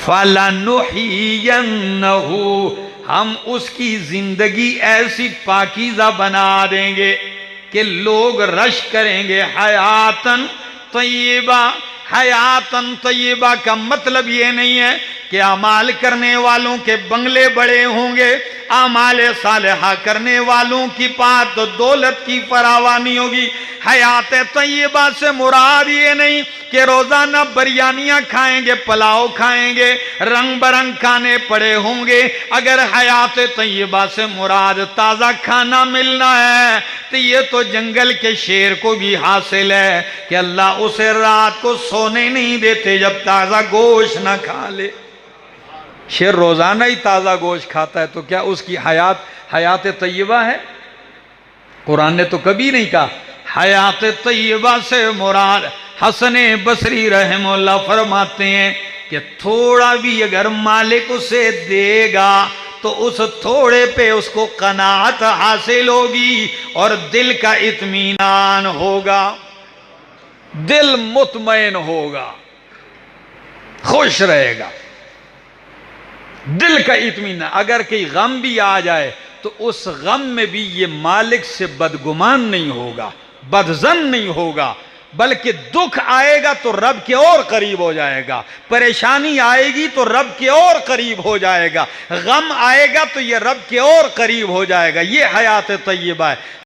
فَلَنُحْيِيَنَّهُ ہم اس کی زندگی ایسی پاکیزہ بنا دیں گے کہ لوگ رش کریں گے حیاتن طیبہ. حیاتن طیبہ کا مطلب یہ نہیں ہے کہ اعمال کرنے والوں کے بنگلے بڑے ہوں گے، اعمال صالحہ کرنے والوں کی پاس تو دولت کی فراوانی ہوگی. حیات طیبہ سے مراد یہ نہیں کہ روزانہ بریانیاں کھائیں گے، پلاؤ کھائیں گے، رنگ برنگ کھانے پڑے ہوں گے. اگر حیات طیبہ سے مراد تازہ کھانا ملنا ہے تو یہ تو جنگل کے شیر کو بھی حاصل ہے کہ اللہ اسے رات کو سونے نہیں دیتے جب تازہ گوشت نہ کھا لے. شیر روزانہ ہی تازہ گوشت کھاتا ہے تو کیا اس کی حیات طیبہ ہے؟ قرآن نے تو کبھی نہیں کہا. حیات طیبہ سے مراد حسن بصری رحمہ اللہ فرماتے ہیں کہ تھوڑا بھی اگر مالک اسے دے گا تو اس تھوڑے پہ اس کو قناعت حاصل ہوگی اور دل کا اطمینان ہوگا، دل مطمئن ہوگا، خوش رہے گا، دل کا اطمینان. اگر کوئی غم بھی آ جائے تو اس غم میں بھی یہ مالک سے بدگمان نہیں ہوگا، بدظن نہیں ہوگا، بلکہ دکھ آئے گا تو رب کے اور قریب ہو جائے گا، پریشانی آئے گی تو رب کے اور قریب ہو جائے گا، غم آئے گا تو یہ رب کے اور قریب ہو جائے گا. یہ حیات طیبہ ہے.